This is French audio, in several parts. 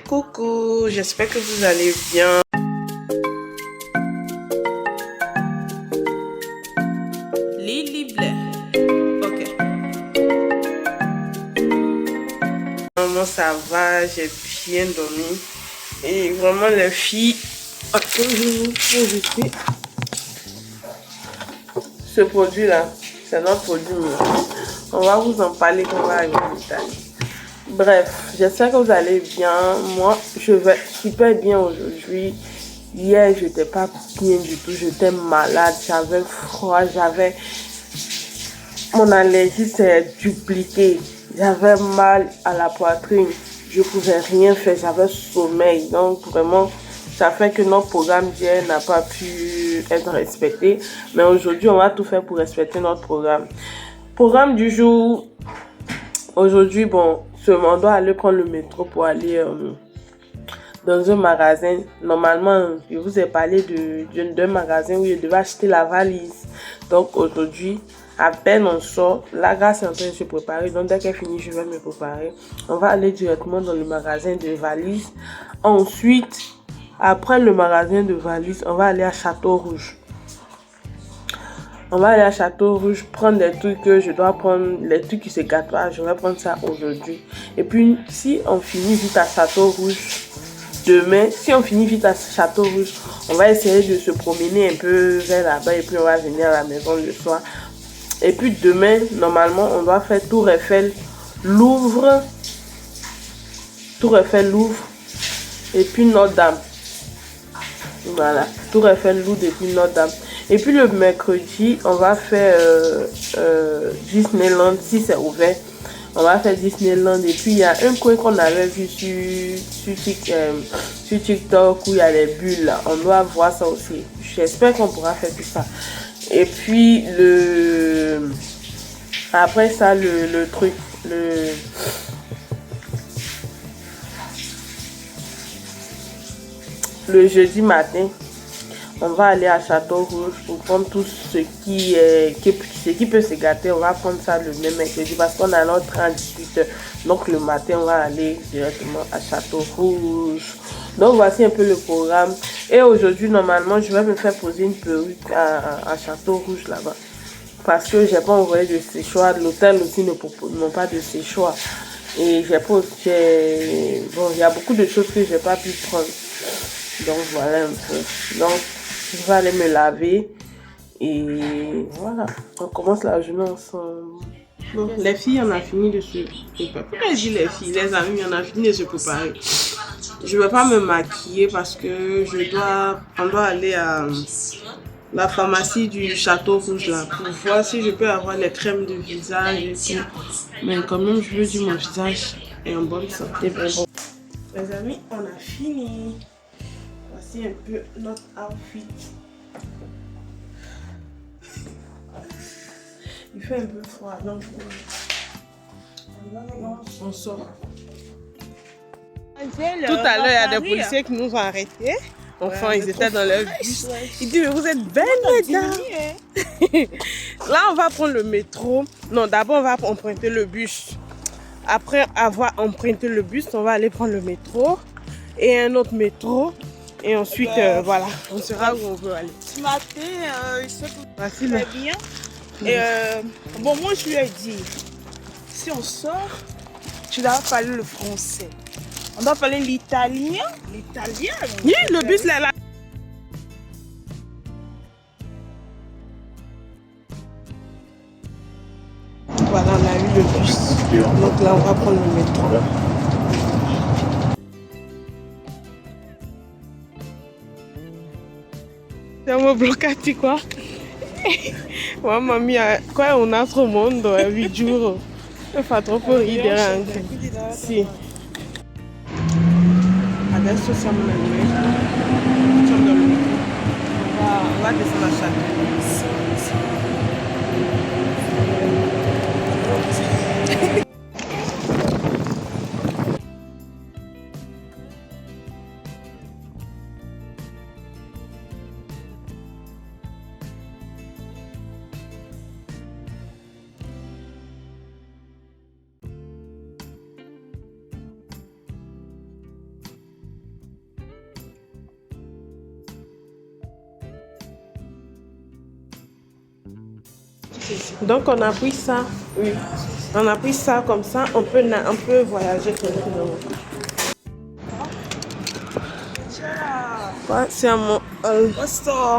Coucou, j'espère que vous allez bien. Lily Blair. Ok. Vraiment ça va, j'ai bien dormi. Et vraiment les filles, ce produit là, c'est notre produit. On va vous en parler quand on va arriver en Italie. Bref, j'espère que vous allez bien. Moi, je vais super bien aujourd'hui. Hier, je n'étais pas bien du tout. J'étais malade, j'avais froid, mon allergie s'est dupliquée. J'avais mal à la poitrine. Je ne pouvais rien faire, j'avais sommeil. Donc, vraiment, ça fait que notre programme d'hier n'a pas pu être respecté. Mais aujourd'hui, on va tout faire pour respecter notre programme. Programme du jour. Aujourd'hui, bon, on doit aller prendre le métro pour aller dans un magasin. Normalement, je vous ai parlé d'un magasin où je devais acheter la valise. Donc aujourd'hui, à peine on sort, la Grâce est en train de se préparer. Donc dès qu'elle finit, je vais me préparer. On va aller directement dans le magasin de valises. Ensuite, après le magasin de valises, on va aller à Château-Rouge. On va aller à Château-Rouge prendre des trucs que je dois prendre, les trucs qui se gâtent pas. Je vais prendre ça aujourd'hui. Et puis, si on finit vite à Château-Rouge, demain, si on finit vite à Château-Rouge, on va essayer de se promener un peu vers là-bas et puis on va venir à la maison le soir. Et puis demain, normalement, on doit faire Tour Eiffel, Louvre, et puis Notre-Dame. Voilà, Tour Eiffel, Louvre et puis Notre-Dame. Et puis le mercredi, on va faire Disneyland, si c'est ouvert. On va faire Disneyland. Et puis il y a un coin qu'on avait vu sur TikTok où il y a les bulles là. On doit voir ça aussi. J'espère qu'on pourra faire tout ça. Et puis après ça, le jeudi matin, on va aller à Château-Rouge pour prendre tout ce qui peut se gâter. On va prendre ça le même mercredi parce qu'on a notre train à 18h. Donc le matin, on va aller directement à Château-Rouge. Donc voici un peu le programme. Et aujourd'hui, normalement, je vais me faire poser une perruque à Château-Rouge là-bas. Parce que j'ai pas envoyé de séchoir. L'hôtel aussi n'ont pas de séchoir. Et bon, il y a beaucoup de choses que j'ai pas pu prendre. Donc voilà un peu. Donc je vais aller me laver et voilà, on commence la journée ensemble. Bon, les filles, on a fini de se préparer. Pourquoi je dis les filles, les amis, on a fini de se préparer. Je ne vais pas me maquiller parce que on doit aller à la pharmacie du Château Rouge là pour voir si je peux avoir les crèmes de visage et tout. Mais quand même, je veux dire mon visage est en bonne santé. Bon. Les amis, on a fini. Voici un peu notre outfit. Il fait un peu froid, donc on sort. Tout à l'heure, il y a des policiers qui nous ont arrêtés. Enfin, ils étaient dans leur bus. Ils disent, mais vous êtes belle, madame. Là, on va prendre le métro. Non, d'abord, on va emprunter le bus. Après avoir emprunté le bus, on va aller prendre le métro et un autre métro. Et ensuite, voilà, on sera où on veut aller. Ce matin, je sais que très bien. Et bon, moi, je lui ai dit, si on sort, tu dois parler le français. On doit parler l'italien. L'italien? Oui, le bus là, là. Voilà, on a eu le bus. Donc là, on va prendre le métro. Siamo bloccati qua. Mamma mia, qua è un altro mondo, vi giuro. Mi fa troppo ridere anche. Sì. Adesso siamo nel metro. Siamo nel metro. On va descendre à Château. Donc on a pris ça. Oui. On a pris ça comme ça. On peut voyager tranquillement. Ouais, siamo al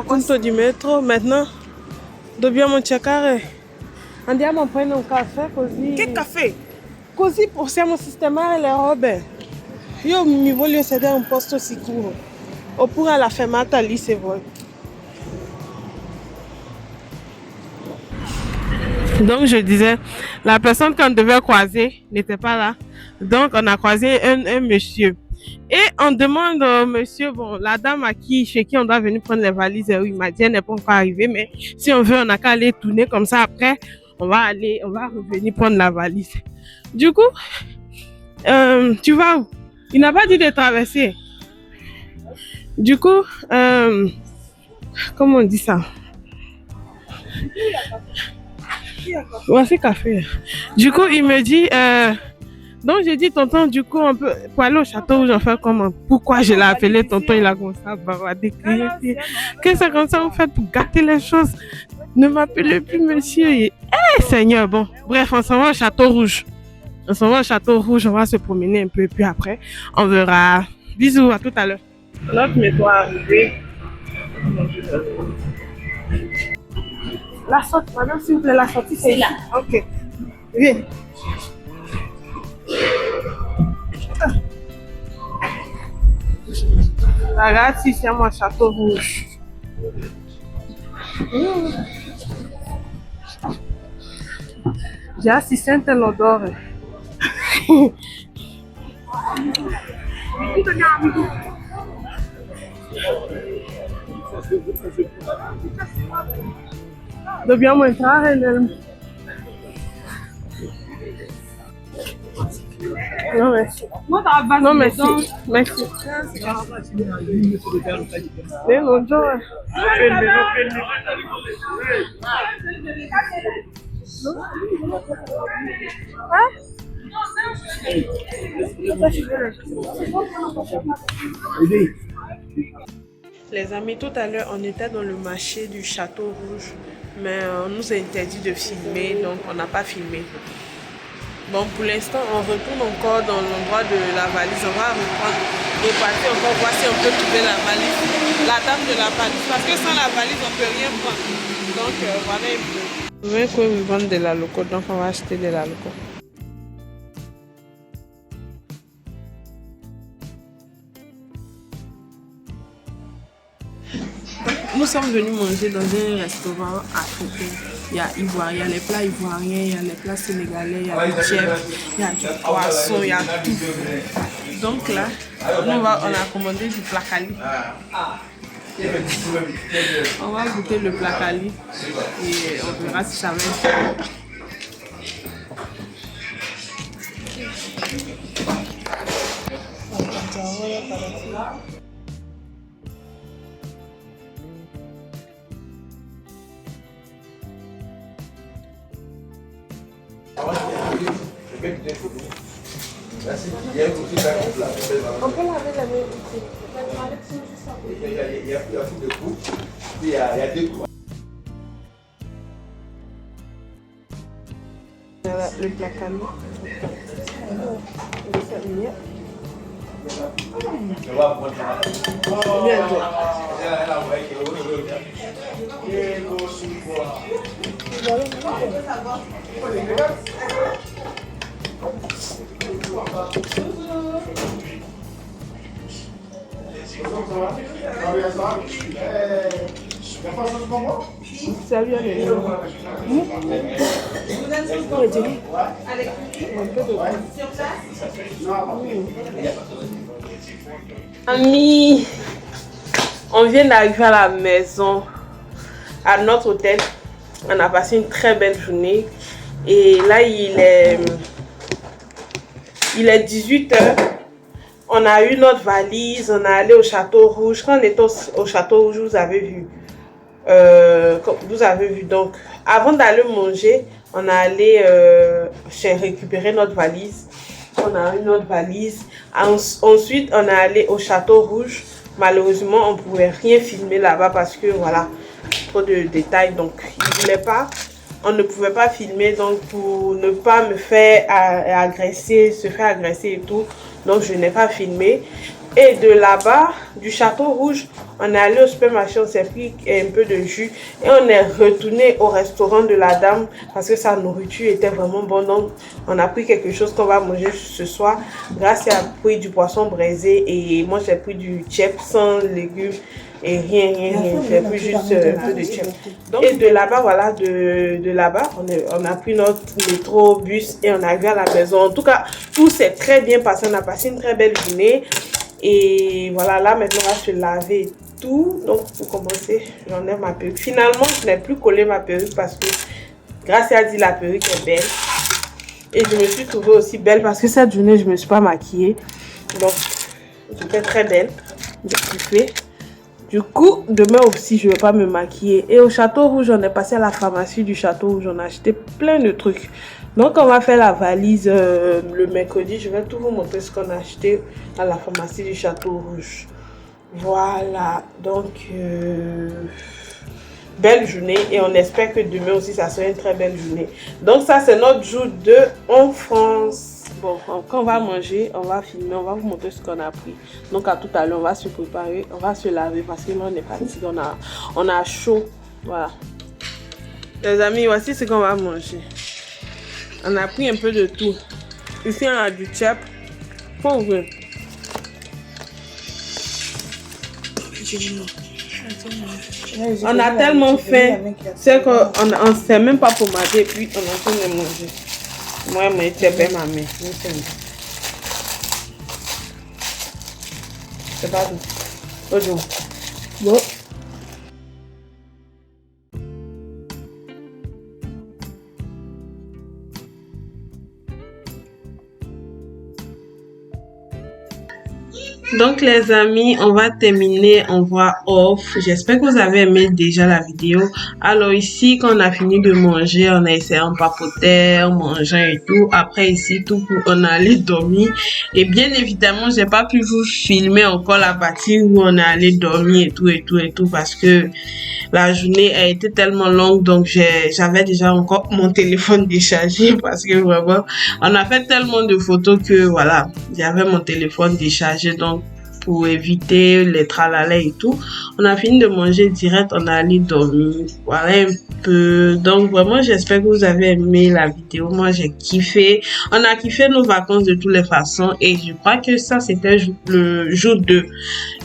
punto di metro. Maintenant, dobbiamo cercare. Andiamo a prendere un caffè così. Che caffè? Così possiamo sistemare le robe. Io mi voglio sedere un posto sicuro. Oppure alla fermata lì se vuoi. Donc je disais, la personne qu'on devait croiser n'était pas là. Donc on a croisé un monsieur. Et on demande au monsieur, bon, la dame chez qui on doit venir prendre les valises, il m'a dit elle n'est pas encore arrivée, mais si on veut, on n'a qu'à aller tourner comme ça. Après, on va revenir prendre la valise. Du coup, tu vas où? Il n'a pas dit de traverser. Du coup, comment on dit ça? Voici café. Du coup, il me dit, donc j'ai dit, tonton, du coup, on peut, pour aller au château, j'en fais comment? Pourquoi je l'ai appelé tonton? Il a commencé à bavarder. Qu'est-ce que comme ça vous faites pour gâter les choses? Ne m'appelez plus monsieur. Eh, Seigneur, bon. Bref, on s'en va au Château Rouge. On s'en va au Château Rouge, on va se promener un peu, et puis après, on verra. Bisous, à tout à l'heure. Notre métro est arrivé. La sortie, madame, s'il vous plaît, la sortie, c'est là. Ok. Viens. Ragazzi, siamo a Château Rouge. Già si sente l'odore. Dobbiamo entrare nel... Non merci. Non merci. Merci. Buongiorno. Les amis, tout à l'heure, on était dans le marché du Château Rouge, mais on nous a interdit de filmer, donc on n'a pas filmé. Bon, pour l'instant, on retourne encore dans l'endroit de la valise. On va repartir encore voir si on peut trouver la valise, la dame de la valise, parce que sans la valise, on ne peut rien prendre. Donc, voilà un peu. On veut que nous vendons de la loco, donc on va acheter de la loco. Nous sommes venus manger dans un restaurant africain. Il y a ivoirien, il y a les plats ivoiriens, il y a les plats sénégalais, il y a du chef, il y a du poisson, il y a tout. Donc là, on a commandé du placali. On va goûter le placali et on verra si ça va être. On peut laver la main ici. Il y a plus de coups. Il y a deux coups. Le placali. Salut à Amis, on vient d'arriver à la maison, à notre hôtel. On a passé une très belle journée. Et là, il est 18 h. On a eu notre valise, on est allé au Château Rouge. Quand on était au Château Rouge, vous avez vu. Donc, avant d'aller manger, on est allé récupérer notre valise. On a eu notre valise. Ensuite, on est allé au Château Rouge. Malheureusement, on ne pouvait rien filmer là-bas parce que voilà, trop de détails. Donc, il ne voulait pas on ne pouvait pas filmer, donc pour ne pas me faire agresser, se faire agresser et tout, donc je n'ai pas filmé. Et de là-bas, du Château Rouge, on est allé au supermarché, on s'est pris un peu de jus et on est retourné au restaurant de la dame parce que sa nourriture était vraiment bonne. Donc, on a pris quelque chose qu'on va manger ce soir. Grâce à pris du poisson braisé et moi j'ai pris du chip sans légumes et rien. J'ai pris juste un peu de chip. Et de là-bas, voilà, de là-bas, on a pris notre métro, bus et on est arrivé à la maison. En tout cas, tout s'est très bien passé. On a passé une très belle journée. Et voilà, là maintenant on va se laver et tout. Donc pour commencer, j'enlève ma perruque. Finalement, je n'ai plus collé ma perruque parce que Gracia a dit la perruque est belle. Et je me suis trouvée aussi belle parce que cette journée, je ne me suis pas maquillée. Donc, j'étais très belle. J'ai kiffé. Du coup, demain aussi, je ne vais pas me maquiller. Et au Château Rouge, on est passé à la pharmacie du Château Rouge. On a acheté plein de trucs. Donc, on va faire la valise le mercredi. Je vais tout vous montrer ce qu'on a acheté à la pharmacie du Château Rouge. Voilà. Donc, belle journée. Et on espère que demain aussi, ça sera une très belle journée. Donc, ça, c'est notre jour 2 en France. Bon, quand on va manger, on va filmer, on va vous montrer ce qu'on a pris. Donc, à tout à l'heure, on va se préparer, on va se laver parce que là, on est fatigué, on a chaud. Voilà. Les amis, voici ce qu'on va manger. On a pris un peu de tout. Ici, on a du chip. Faut ouvrir. On a tellement faim, c'est qu'on ne sait même pas pommader et puis on est en train de manger. Moi, je suis bien ma mère. C'est pas tout. Bon. Donc les amis, on va terminer en voix off. J'espère que vous avez aimé déjà la vidéo. Alors ici, quand on a fini de manger, on a essayé en papoter, en mangeant et tout. Après ici, on est allé dormir. Et bien évidemment, j'ai pas pu vous filmer encore la partie où on est allé dormir et tout parce que la journée a été tellement longue. Donc j'avais déjà encore mon téléphone déchargé parce que vraiment, on a fait tellement de photos que voilà, j'avais mon téléphone déchargé. Donc pour éviter les tralala et tout, on a fini de manger direct, on est allé dormir. Voilà un peu. Donc vraiment, j'espère que vous avez aimé la vidéo. Moi, j'ai kiffé. On a kiffé nos vacances de toutes les façons et je crois que ça, c'était le jour 2.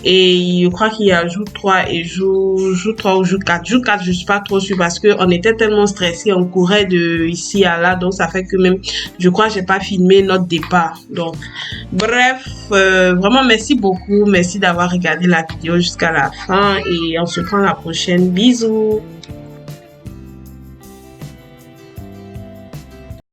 Et je crois qu'il y a jour 3 et jour 3 ou jour 4. Jour 4, je suis pas trop sûre parce que on était tellement stressés, on courait de ici à là. Donc, ça fait que même, je crois que j'ai pas filmé notre départ. Donc, bref, vraiment, merci beaucoup. Merci d'avoir regardé la vidéo jusqu'à la fin et on se prend la prochaine. Bisous!